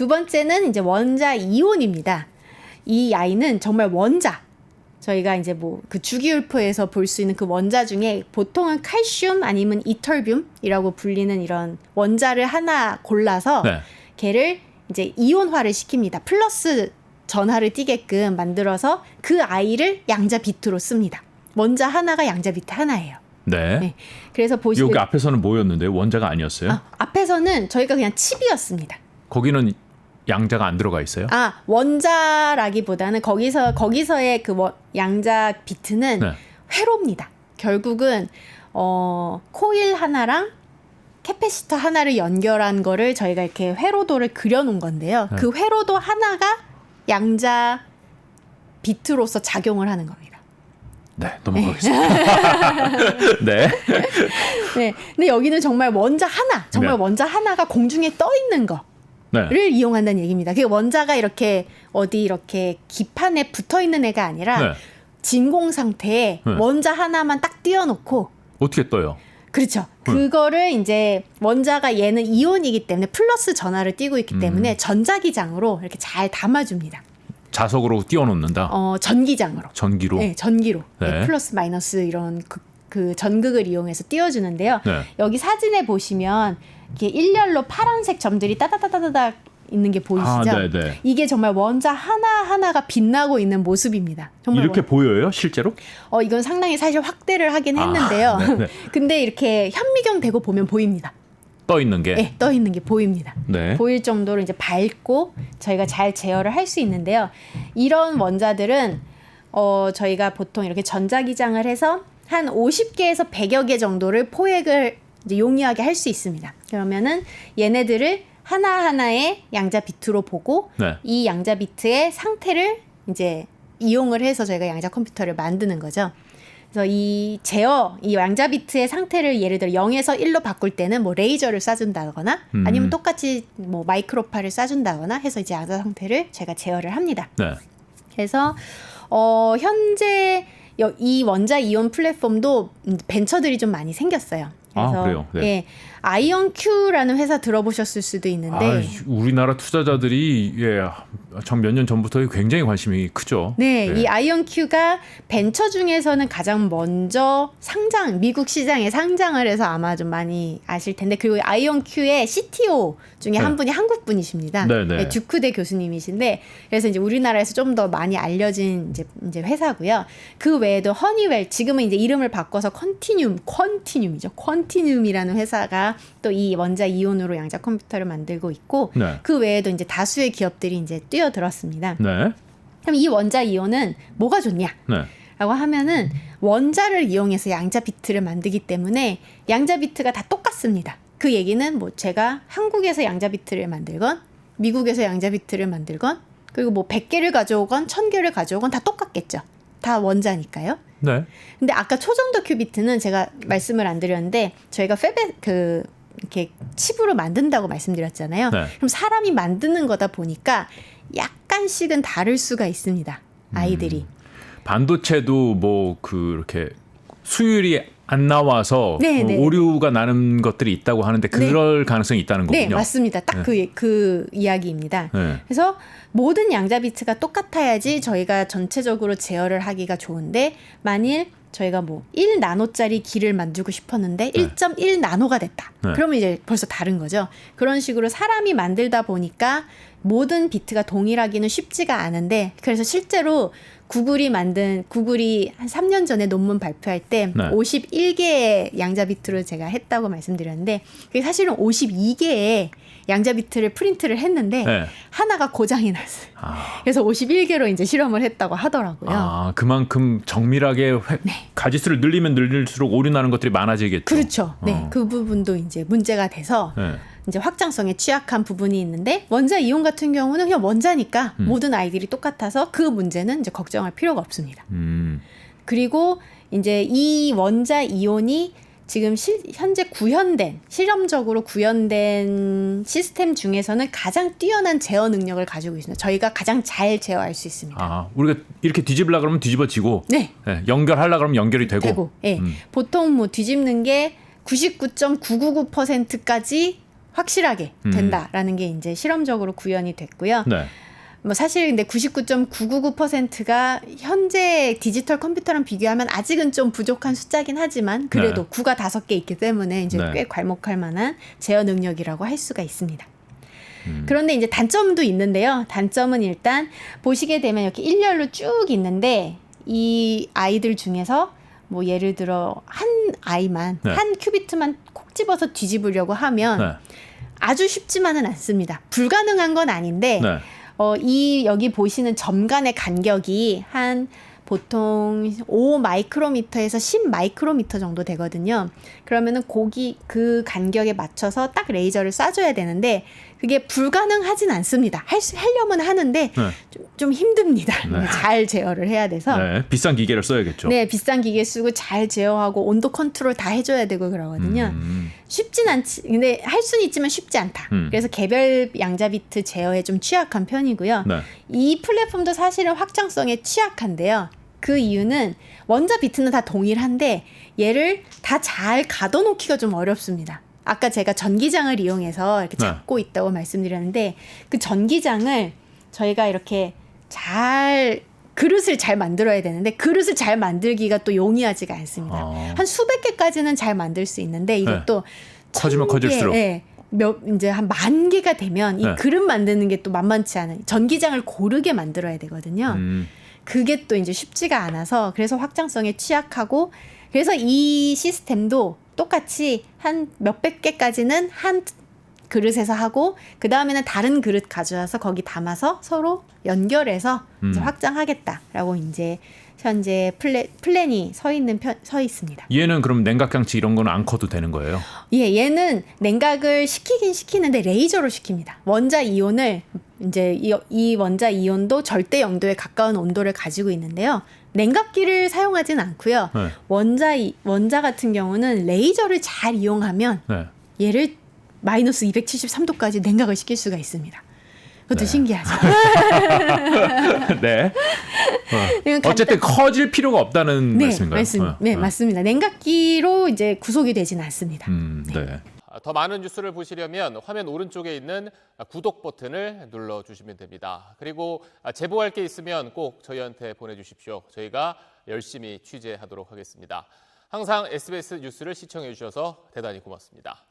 두 번째는 이제 원자 이온입니다. 이 아이는 정말 원자. 저희가 이제 뭐 그 주기율표에서 볼 수 있는 그 원자 중에 보통은 칼슘 아니면 이터뷴이라고 불리는 이런 원자를 하나 골라서 네. 걔를 이제 이온화를 시킵니다. 플러스 전하를 띠게끔 만들어서 그 아이를 양자 비트로 씁니다. 원자 하나가 양자 비트 하나예요. 네. 네. 그래서 보시면 여기 앞에서는 뭐였는데요? 원자가 아니었어요? 앞에서는 저희가 그냥 칩이었습니다. 거기는 양자가 안 들어가 있어요? 원자라기보다는 거기서의 그 양자 비트는 네. 회로입니다. 결국은 코일 하나랑 캐패시터 하나를 연결한 거를 저희가 이렇게 회로도를 그려놓은 건데요. 네. 그 회로도 하나가 양자 비트로서 작용을 하는 겁니다. 네, 넘어가겠습니다. 네. 네, 근데 여기는 정말 원자 네. 원자 하나가 공중에 떠 있는 거. 네. 를 이용한다는 얘기입니다. 그 원자가 이렇게 어디 이렇게 기판에 붙어 있는 애가 아니라 네. 진공 상태에 네. 원자 하나만 딱 띄워놓고 어떻게 떠요? 그렇죠. 그거를 이제 원자가 얘는 이온이기 때문에 플러스 전하를 띄고 있기 때문에 전자기장으로 이렇게 잘 담아줍니다. 자석으로 띄워놓는다? 전기장으로. 전기로? 네, 전기로. 네. 네, 플러스 마이너스 이런 그 전극을 이용해서 띄워주는데요. 네. 여기 사진에 보시면 이렇게 일렬로 파란색 점들이 따다다다다닥 있는 게 보이시죠? 네네. 이게 정말 원자 하나하나가 빛나고 있는 모습입니다. 정말 이렇게 보여요? 실제로? 이건 상당히 사실 확대를 하긴 했는데요. 네네. 근데 이렇게 현미경 대고 보면 보입니다. 떠 있는 게? 네, 떠 있는 게 보입니다. 네. 보일 정도로 이제 밝고 저희가 잘 제어를 할 수 있는데요. 이런 원자들은 저희가 보통 이렇게 전자기장을 해서 한 50개에서 100여 개 정도를 포획을 이제 용이하게 할 수 있습니다. 그러면은 얘네들을 하나하나의 양자 비트로 보고 네. 이 양자 비트의 상태를 이제 이용을 해서 저희가 양자 컴퓨터를 만드는 거죠. 그래서 이 양자 비트의 상태를 예를 들어 0에서 1로 바꿀 때는 뭐 레이저를 쏴준다거나 아니면 똑같이 뭐 마이크로파를 쏴준다거나 해서 이제 양자 상태를 제가 제어를 합니다. 네. 그래서 현재 이 원자 이온 플랫폼도 벤처들이 좀 많이 생겼어요. 그래서 그래요? 네. 예, 아이언큐라는 회사 들어보셨을 수도 있는데 우리나라 투자자들이 몇 년 전부터 굉장히 관심이 크죠. 네, 이 아이언큐가 벤처 중에서는 가장 먼저 미국 시장에 상장을 해서 아마 좀 많이 아실 텐데, 그리고 아이언큐의 CTO 중에 한 분이 한국 분이십니다. 네, 듀크대 교수님이신데, 그래서 이제 우리나라에서 좀 더 많이 알려진 이제 회사고요. 그 외에도 허니웰, 지금은 이제 이름을 바꿔서 퀀티늄이라는 회사가 또 이 원자 이온으로 양자 컴퓨터를 만들고 있고, 네. 그 외에도 이제 다수의 기업들이 이제 뛰어들었습니다. 네. 그럼 이 원자 이온은 뭐가 좋냐? 네. 라고 하면은 원자를 이용해서 양자 비트를 만들기 때문에 양자 비트가 다 똑같습니다. 그 얘기는 뭐 제가 한국에서 양자 비트를 만들건 미국에서 양자 비트를 만들건 그리고 뭐 100개를 가져오건 1000개를 가져오건 다 똑같겠죠. 다 원자니까요. 네. 근데 아까 초정도 큐비트는 제가 말씀을 안 드렸는데 저희가 이렇게 칩으로 만든다고 말씀드렸잖아요. 네. 그럼 사람이 만드는 거다 보니까 약간씩은 다를 수가 있습니다. 아이들이. 반도체도 뭐 그렇게 수율이 안 나와서 네. 오류가 나는 것들이 있다고 하는데 그럴 가능성이 있다는 거군요. 네, 맞습니다. 딱 그 이야기입니다. 네. 그래서 모든 양자 비트가 똑같아야지 저희가 전체적으로 제어를 하기가 좋은데, 만일 저희가 뭐 1나노짜리 기를 만들고 싶었는데 1.1나노가 됐다. 네. 그러면 이제 벌써 다른 거죠. 그런 식으로 사람이 만들다 보니까 모든 비트가 동일하기는 쉽지가 않은데, 그래서 실제로 구글이 한 3년 전에 논문 발표할 때 51개의 양자 비트를 제가 했다고 말씀드렸는데, 그게 사실은 52개의 양자 비트를 프린트를 했는데 하나가 고장이 났어요. 그래서 51개로 이제 실험을 했다고 하더라고요. 그만큼 정밀하게 가지수를 늘리면 늘릴수록 오류 나는 것들이 많아지겠죠. 그렇죠. 네, 그 부분도 이제 문제가 돼서 이제 확장성에 취약한 부분이 있는데, 원자 이온 같은 경우는 그냥 원자니까 모든 아이들이 똑같아서 그 문제는 이제 걱정할 필요가 없습니다. 그리고 이제 이 원자 이온이 지금 현재 실험적으로 구현된 시스템 중에서는 가장 뛰어난 제어 능력을 가지고 있습니다. 저희가 가장 잘 제어할 수 있습니다. 우리가 이렇게 뒤집으려고 그러면 뒤집어지고, 네. 연결하려고 그러면 연결이 되고. 네. 보통 뭐 뒤집는 게 99.999%까지 확실하게 된다라는 게 이제 실험적으로 구현이 됐고요. 네. 뭐 사실 근데 99.999%가 현재 디지털 컴퓨터랑 비교하면 아직은 좀 부족한 숫자긴 하지만 그래도 네. 9가 5개 있기 때문에 이제 네. 꽤 괄목할 만한 제어 능력이라고 할 수가 있습니다. 그런데 이제 단점도 있는데요. 단점은 일단 보시게 되면 이렇게 일렬로 쭉 있는데 이 아이들 중에서 뭐 예를 들어 한 아이만 네. 한 큐비트만 콕 집어서 뒤집으려고 하면 네. 아주 쉽지만은 않습니다. 불가능한 건 아닌데 네. 이 여기 보시는 점 간의 간격이 한 보통 5 마이크로미터에서 10 마이크로미터 정도 되거든요. 그러면은 그 간격에 맞춰서 딱 레이저를 쏴줘야 되는데 그게 불가능하진 않습니다. 하려면 하는데 네. 좀 힘듭니다. 네. 잘 제어를 해야 돼서. 네. 비싼 기계를 써야겠죠. 네, 비싼 기계 쓰고 잘 제어하고 온도 컨트롤 다 해줘야 되고 그러거든요. 쉽진 않지. 근데 할 수는 있지만 쉽지 않다. 그래서 개별 양자 비트 제어에 좀 취약한 편이고요. 네. 이 플랫폼도 사실은 확장성에 취약한데요. 그 이유는 원자 비트는 다 동일한데 얘를 다 잘 가둬놓기가 좀 어렵습니다. 아까 제가 전기장을 이용해서 이렇게 잡고 있다고 말씀드렸는데 그 전기장을 저희가 이렇게 그릇을 잘 만들어야 되는데 그릇을 잘 만들기가 또 용이하지가 않습니다. 한 수백 개까지는 잘 만들 수 있는데 이것도 커지면 커질수록 이제 한 10,000개가 되면 이 네. 그릇 만드는 게 또 만만치 않은 전기장을 고르게 만들어야 되거든요. 그게 또 이제 쉽지가 않아서 그래서 확장성에 취약하고 그래서 이 시스템도 똑같이 한 몇백 개까지는 한 그릇에서 하고 그 다음에는 다른 그릇 가져와서 거기 담아서 서로 연결해서 이제 확장하겠다라고 이제 현재 플랜이 서 있습니다. 얘는 그럼 냉각장치 이런 거는 안 커도 되는 거예요? 예, 얘는 냉각을 시키긴 시키는데 레이저로 시킵니다. 원자 이온을 이제 이 원자 이온도 절대 영도에 가까운 온도를 가지고 있는데요. 냉각기를 사용하진 않고요. 네. 원자 같은 경우는 레이저를 잘 이용하면 네. 얘를 마이너스 273도까지 냉각을 시킬 수가 있습니다. 그것도 네. 신기하죠. 네. 어쨌든 커질 필요가 없다는 말씀인가요? 네, 맞습니다. 냉각기로 이제 구속이 되지는 않습니다. 네. 더 많은 뉴스를 보시려면 화면 오른쪽에 있는 구독 버튼을 눌러주시면 됩니다. 그리고 제보할 게 있으면 꼭 저희한테 보내주십시오. 저희가 열심히 취재하도록 하겠습니다. 항상 SBS 뉴스를 시청해 주셔서 대단히 고맙습니다.